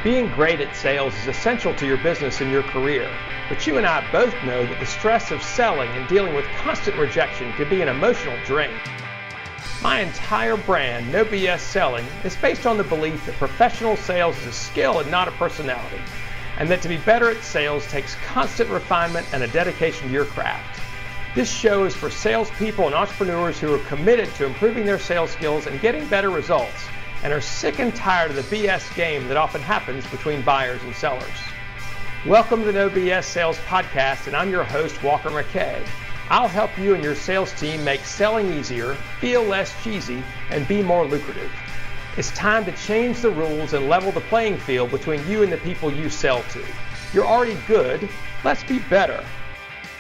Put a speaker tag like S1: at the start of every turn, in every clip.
S1: Being great at sales is essential to your business and your career, but you and I both know that the stress of selling and dealing with constant rejection can be an emotional drain. My entire brand, No BS Selling, is based on the belief that professional sales is a skill and not a personality, and that to be better at sales takes constant refinement and a dedication to your craft. This show is for salespeople and entrepreneurs who are committed to improving their sales skills and getting better results, and are sick and tired of the BS game that often happens between buyers and sellers. Welcome to the No BS Sales Podcast, and I'm your host, Walker McKay. I'll help you and your sales team make selling easier, feel less cheesy, and be more lucrative. It's time to change the rules and level the playing field between you and the people you sell to. You're already good, let's be better.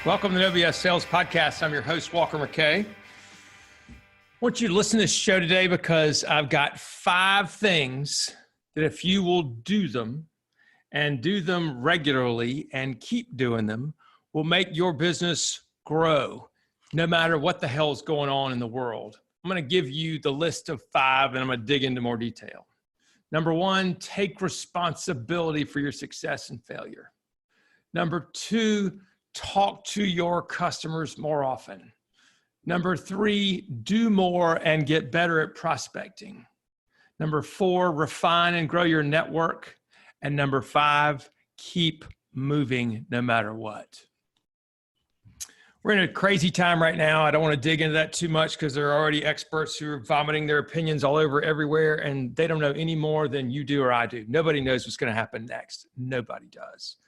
S1: Welcome to the No BS Sales Podcast. I'm your host, Walker McKay. I want you to listen to this show today because I've got 5 things that if you will do them and do them regularly and keep doing them, will make your business grow no matter what the hell is going on in the world. I'm going to give you the list of 5 and I'm going to dig into more detail. Number 1, take responsibility for your success and failure. Number 2, talk to your customers more often. Number 3, do more and get better at prospecting. Number 4, refine and grow your network. And number 5, keep moving no matter what. We're in a crazy time right now. I don't want to dig into that too much because there are already experts who are vomiting their opinions all over everywhere, and they don't know any more than you do or I do. Nobody knows what's going to happen next. Nobody does.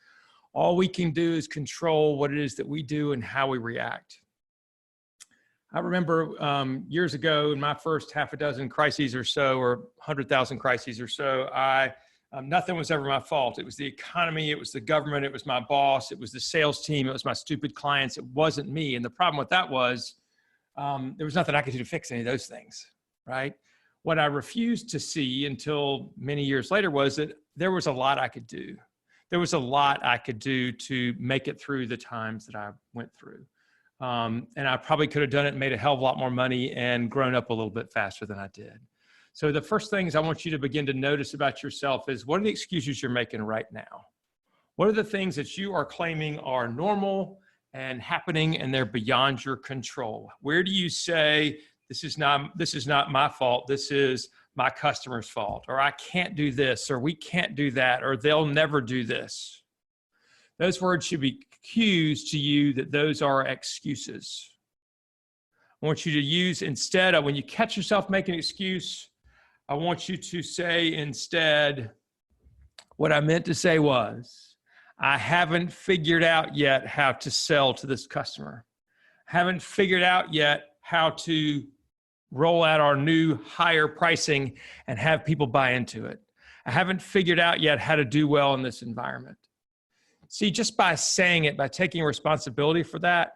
S1: All we can do is control what it is that we do and how we react. I remember years ago in my first half a dozen crises or so, or 100,000 crises or so, nothing was ever my fault. It was the economy, it was the government, it was my boss, it was the sales team, it was my stupid clients. It wasn't me. And the problem with that was there was nothing I could do to fix any of those things, right? What I refused to see until many years later was that there was a lot I could do. There was a lot I could do to make it through the times that I went through. And I probably could have done it and made a hell of a lot more money and grown up a little bit faster than I did. So the first things I want you to begin to notice about yourself is, what are the excuses you're making right now? What are the things that you are claiming are normal and happening and they're beyond your control? Where do you say, this is not my fault, this is my customer's fault, or I can't do this, or we can't do that, or they'll never do this? Those words should be cues to you that those are excuses. I want you to use, instead of when you catch yourself making an excuse, I want you to say instead, what I meant to say was, I haven't figured out yet how to sell to this customer. Haven't figured out yet how to roll out our new higher pricing and have people buy into it. I haven't figured out yet how to do well in this environment. See, just by saying it, by taking responsibility for that,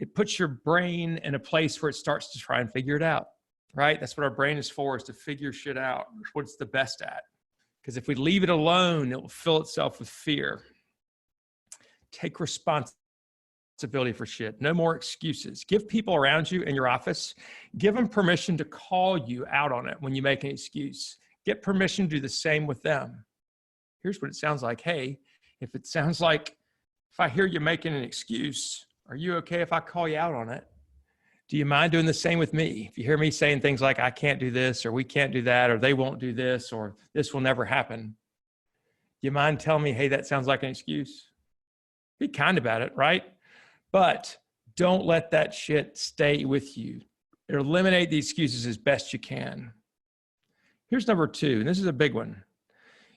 S1: it puts your brain in a place where it starts to try and figure it out, right? That's what our brain is for, is to figure shit out, what it's the best at. Because if we leave it alone, it will fill itself with fear. Take responsibility for shit. No more excuses. Give people around you in your office, give them permission to call you out on it when you make an excuse. Get permission to do the same with them. Here's what it sounds like. Hey, if it sounds like, if I hear you making an excuse, are you okay if I call you out on it? Do you mind doing the same with me? If you hear me saying things like, I can't do this, or we can't do that, or they won't do this, or this will never happen, do you mind telling me, hey, that sounds like an excuse? Be kind about it, right? But don't let that shit stay with you. Eliminate the excuses as best you can. Here's number 2, and this is a big one.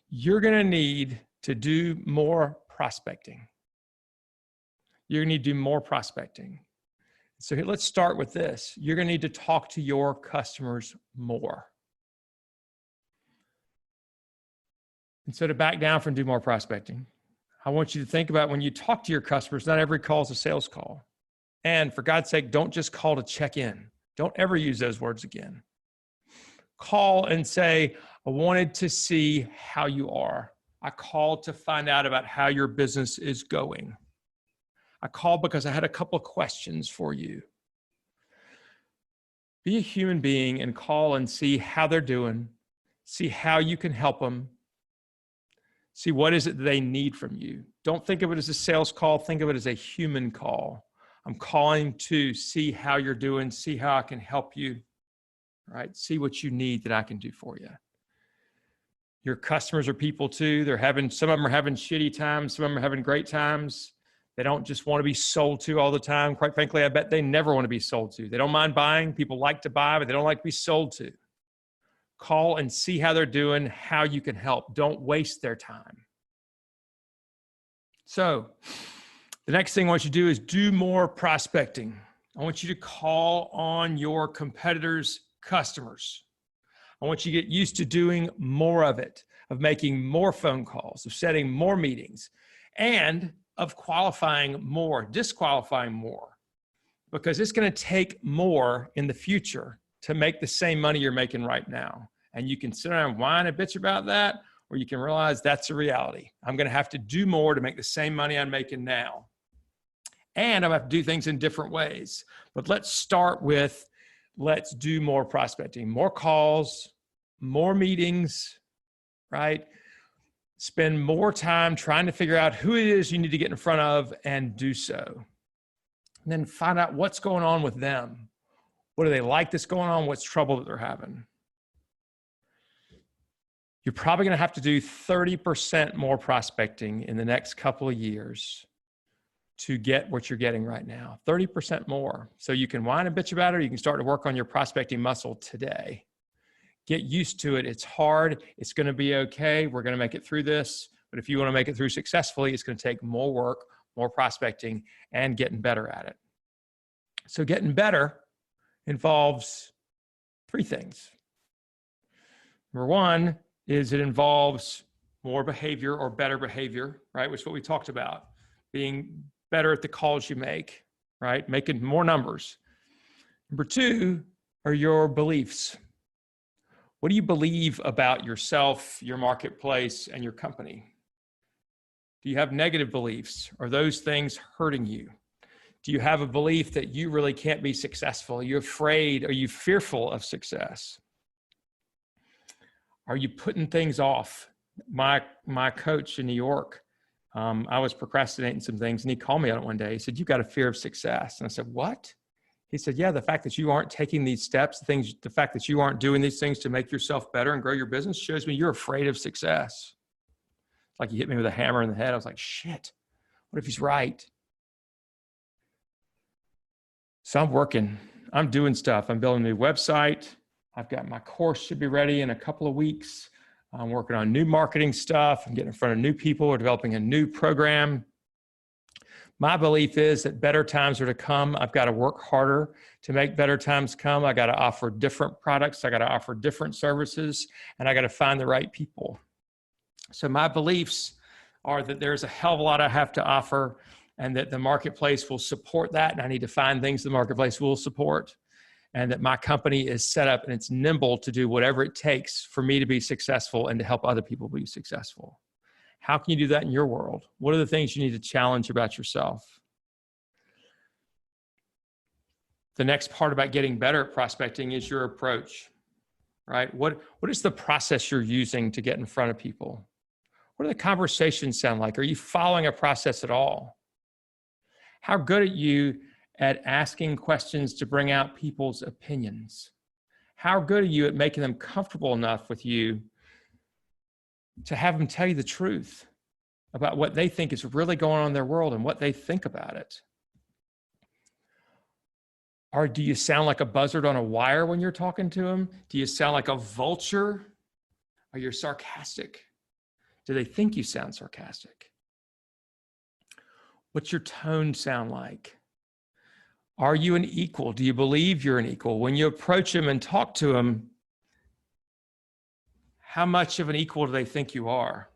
S1: You're going to need to do more prospecting. You're going to need to do more prospecting. So let's start with this. You're going to need to talk to your customers more. And so to back down from do more prospecting, I want you to think about when you talk to your customers, not every call is a sales call. And for God's sake, don't just call to check in. Don't ever use those words again. Call and say, I wanted to see how you are. I called to find out about how your business is going. I called because I had a couple of questions for you. Be a human being and call and see how they're doing, see how you can help them. See, what is it that they need from you? Don't think of it as a sales call. Think of it as a human call. I'm calling to see how you're doing, see how I can help you, right? See what you need that I can do for you. Your customers are people too. Some of them are having shitty times. Some of them are having great times. They don't just want to be sold to all the time. Quite frankly, I bet they never want to be sold to. They don't mind buying. People like to buy, but they don't like to be sold to. Call and see how they're doing, how you can help. Don't waste their time. So the next thing I want you to do is do more prospecting. I want you to call on your competitors' customers. I want you to get used to doing more of it, of making more phone calls, of setting more meetings, and of qualifying more, disqualifying more, because it's going to take more in the future to make the same money you're making right now. And you can sit around and whine and bitch about that, or you can realize that's a reality. I'm going to have to do more to make the same money I'm making now. And I'm going to have to do things in different ways. But let's start with, let's do more prospecting, more calls, more meetings, right? Spend more time trying to figure out who it is you need to get in front of and do so. And then find out what's going on with them. What do they like that's going on? What's trouble that they're having? You're probably going to have to do 30% more prospecting in the next couple of years to get what you're getting right now. 30% more. So you can whine and bitch about it, or you can start to work on your prospecting muscle today. Get used to it. It's hard. It's going to be okay. We're going to make it through this. But if you want to make it through successfully, it's going to take more work, more prospecting, and getting better at it. So getting better involves three things. Number one is it involves more behavior or better behavior, right? Which is what we talked about. Being better at the calls you make, right? Making more numbers. Number two are your beliefs. What do you believe about yourself, your marketplace, and your company? Do you have negative beliefs? Are those things hurting you? Do you have a belief that you really can't be successful? Are you afraid? Are you fearful of success? Are you putting things off? My coach in New York, I was procrastinating some things, and he called me on it one day. He said, "You've got a fear of success." And I said, "What?" He said, "Yeah, the fact that you aren't taking these steps, the fact that you aren't doing these things to make yourself better and grow your business shows me you're afraid of success." It's like he hit me with a hammer in the head. I was like, shit, what if he's right? So I'm working, I'm doing stuff. I'm building a new website. I've got my course should be ready in a couple of weeks. I'm working on new marketing stuff. I'm getting in front of new people. We're developing a new program. My belief is that better times are to come. I've got to work harder to make better times come. I got to offer different products. I got to offer different services, and I got to find the right people. So my beliefs are that there's a hell of a lot I have to offer, and that the marketplace will support that. And I need to find things the marketplace will support, and that my company is set up and it's nimble to do whatever it takes for me to be successful and to help other people be successful. How can you do that in your world? What are the things you need to challenge about yourself? The next part about getting better at prospecting is your approach, right? What is the process you're using to get in front of people? What do the conversations sound like? Are you following a process at all? How good are you at asking questions to bring out people's opinions? How good are you at making them comfortable enough with you to have them tell you the truth about what they think is really going on in their world and what they think about it? Or do you sound like a buzzard on a wire when you're talking to them? Do you sound like a vulture? Are you sarcastic? Do they think you sound sarcastic? What's your tone sound like? Are you an equal? Do you believe you're an equal? When you approach them and talk to them, how much of an equal do they think you are?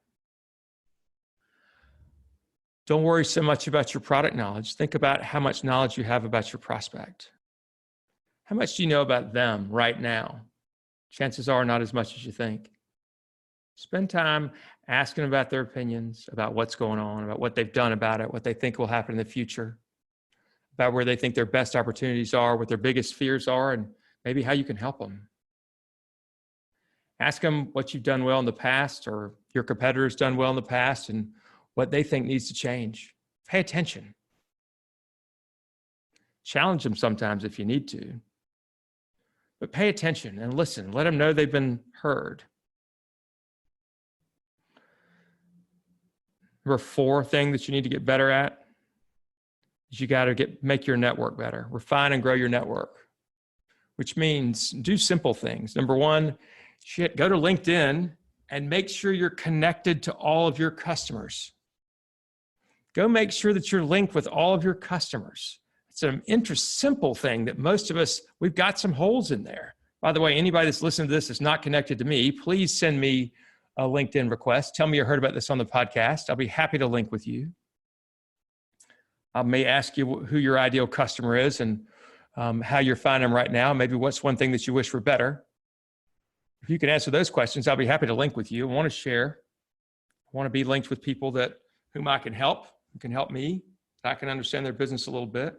S1: Don't worry so much about your product knowledge. Think about how much knowledge you have about your prospect. How much do you know about them right now? Chances are not as much as you think. Spend time asking about their opinions, about what's going on, about what they've done about it, what they think will happen in the future, about where they think their best opportunities are, what their biggest fears are, and maybe how you can help them. Ask them what you've done well in the past or your competitors done well in the past and what they think needs to change. Pay attention. Challenge them sometimes if you need to. But pay attention and listen. Let them know they've been heard. Number 4 thing that you need to get better at is you got to make your network better. Refine and grow your network, which means do simple things. Number 1, go to LinkedIn and make sure you're connected to all of your customers. Go make sure that you're linked with all of your customers. It's an simple thing that most of us, we've got some holes in there. By the way, anybody that's listening to this is not connected to me, please send me a LinkedIn request. Tell me you heard about this on the podcast. I'll be happy to link with you. I may ask you who your ideal customer is and how you're finding them right now. Maybe what's one thing that you wish were better. If you can answer those questions, I'll be happy to link with you. I want to share. I want to be linked with people whom I can help, who can help me. I can understand their business a little bit.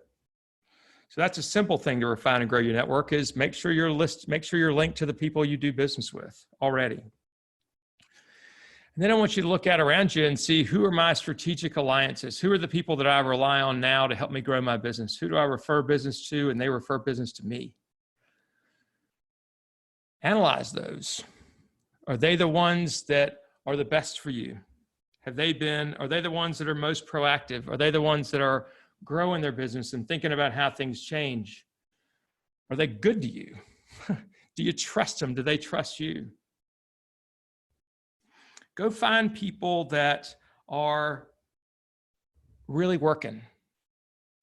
S1: So that's a simple thing to refine and grow your network is make sure you're linked to the people you do business with already. And then I want you to look out around you and see, who are my strategic alliances? Who are the people that I rely on now to help me grow my business? Who do I refer business to and they refer business to me? Analyze those. Are they the ones that are the best for you? Are they the ones that are most proactive? Are they the ones that are growing their business and thinking about how things change? Are they good to you? Do you trust them? Do they trust you? Go find people that are really working,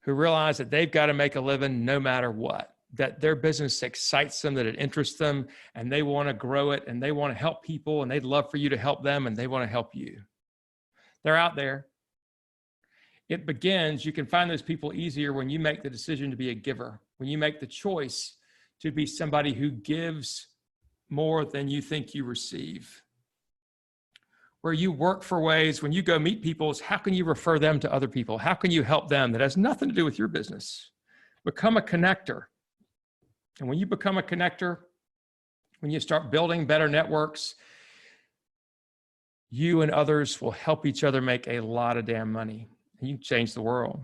S1: who realize that they've got to make a living no matter what, that their business excites them, that it interests them, and they want to grow it, and they want to help people, and they'd love for you to help them, and they want to help you. They're out there. You can find those people easier when you make the decision to be a giver, when you make the choice to be somebody who gives more than you think you receive. Where you work for ways, when you go meet people, is how can you refer them to other people? How can you help them that has nothing to do with your business? Become a connector. And when you become a connector, when you start building better networks, you and others will help each other make a lot of damn money. And you can change the world.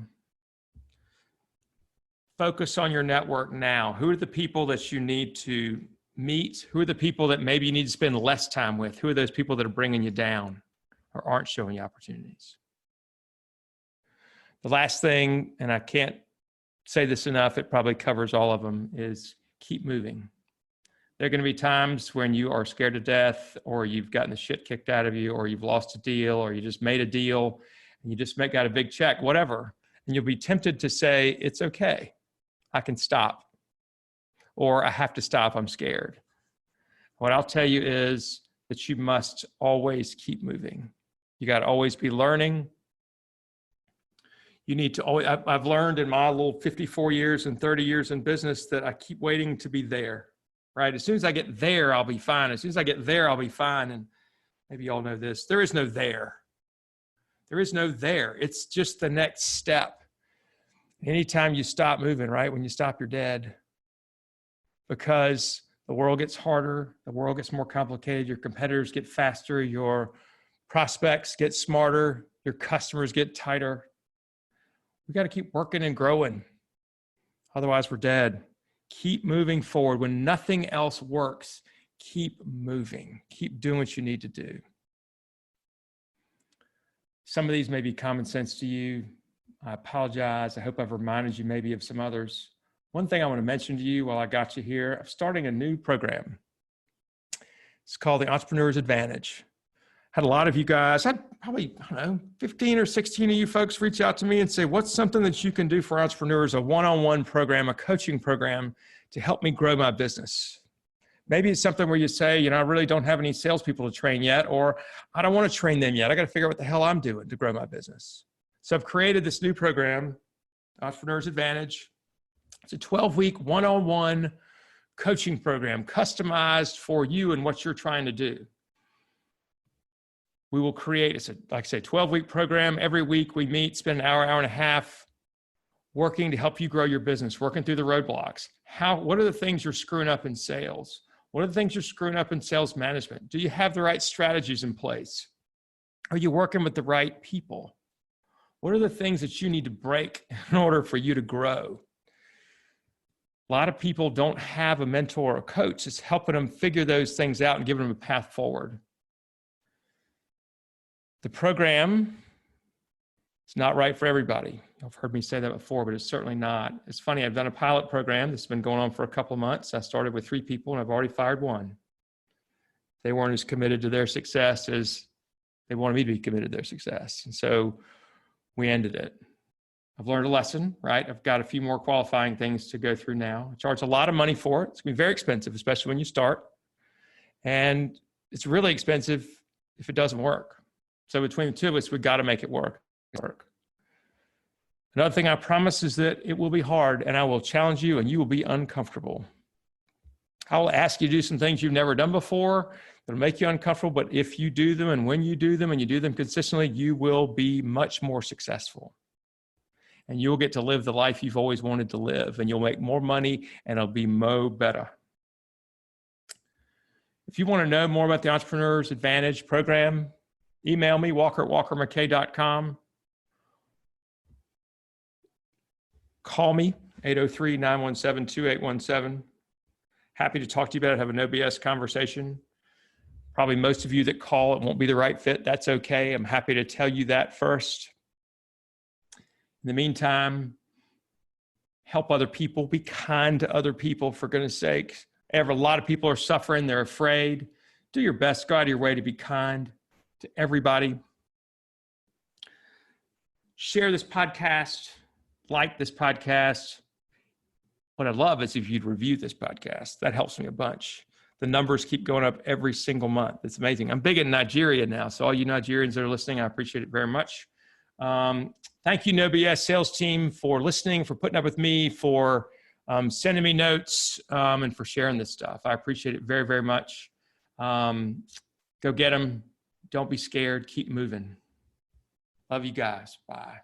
S1: Focus on your network now. Who are the people that you need to meet? Who are the people that maybe you need to spend less time with? Who are those people that are bringing you down or aren't showing you opportunities? The last thing, and I can't say this enough, it probably covers all of them, is keep moving. There are going to be times when you are scared to death, or you've gotten the shit kicked out of you, or you've lost a deal, or you just made a deal and you just got a big check, whatever. And you'll be tempted to say, it's okay, I can stop. Or I have to stop, I'm scared. What I'll tell you is that you must always keep moving. You got to always be learning. You need to always, I've learned in my little 54 years and 30 years in business that I keep waiting to be there, right? As soon as I get there, I'll be fine. As soon as I get there, I'll be fine. And maybe you all know this, there is no there. There is no there. It's just the next step. Anytime you stop moving, right? When you stop, you're dead. Because the world gets harder, the world gets more complicated, your competitors get faster, your prospects get smarter, your customers get tighter. We got to keep working and growing. Otherwise, we're dead. Keep moving forward. When nothing else works, keep moving. Keep doing what you need to do. Some of these may be common sense to you. I apologize. I hope I've reminded you maybe of some others. One thing I want to mention to you while I got you here, I'm starting a new program. It's called the Entrepreneur's Advantage. Had a lot of you guys, had probably, 15 or 16 of you folks reach out to me and say, what's something that you can do for entrepreneurs, a one-on-one program, a coaching program to help me grow my business? Maybe it's something where you say, I really don't have any salespeople to train yet, or I don't want to train them yet. I got to figure out what the hell I'm doing to grow my business. So I've created this new program, Entrepreneur's Advantage. It's a 12-week one-on-one coaching program customized for you and what you're trying to do. We will create, it's a, like I say, 12-week program. Every week we meet, spend an hour, hour and a half working to help you grow your business, working through the roadblocks. What are the things you're screwing up in sales? What are the things you're screwing up in sales management? Do you have the right strategies in place? Are you working with the right people? What are the things that you need to break in order for you to grow? A lot of people don't have a mentor or a coach. It's helping them figure those things out and giving them a path forward. The program is not right for everybody. You've heard me say that before, but it's certainly not. It's funny, I've done a pilot program that's been going on for a couple of months. I started with 3 people and I've already fired 1. They weren't as committed to their success as they wanted me to be committed to their success. And so we ended it. I've learned a lesson, right? I've got a few more qualifying things to go through now. I charge a lot of money for it. It's going to be very expensive, especially when you start. And it's really expensive if it doesn't work. So between the two of us, we've got to make it work. Another thing I promise is that it will be hard, and I will challenge you, and you will be uncomfortable. I will ask you to do some things you've never done before that'll make you uncomfortable, but if you do them, and when you do them, and you do them consistently, you will be much more successful. And you'll get to live the life you've always wanted to live, and you'll make more money, and it'll be better. If you want to know more about the Entrepreneur's Advantage program, email me, walker@walkermckay.com. Call me, 803-917-2817. Happy to talk to you about it, have a no BS conversation. Probably most of you that call, it won't be the right fit. That's okay. I'm happy to tell you that first. In the meantime, help other people. Be kind to other people, for goodness sake. A lot of people are suffering. They're afraid. Do your best. Go out of your way to be kind to everybody. Share this podcast. Like this podcast. What I'd love is if you'd review this podcast. That helps me a bunch. The numbers keep going up every single month. It's amazing. I'm big in Nigeria now. So all you Nigerians that are listening, I appreciate it very much. Thank you, No BS sales team, for listening, for putting up with me, for sending me notes, and for sharing this stuff. I appreciate it very, very much. Go get them. Don't be scared. Keep moving. Love you guys. Bye.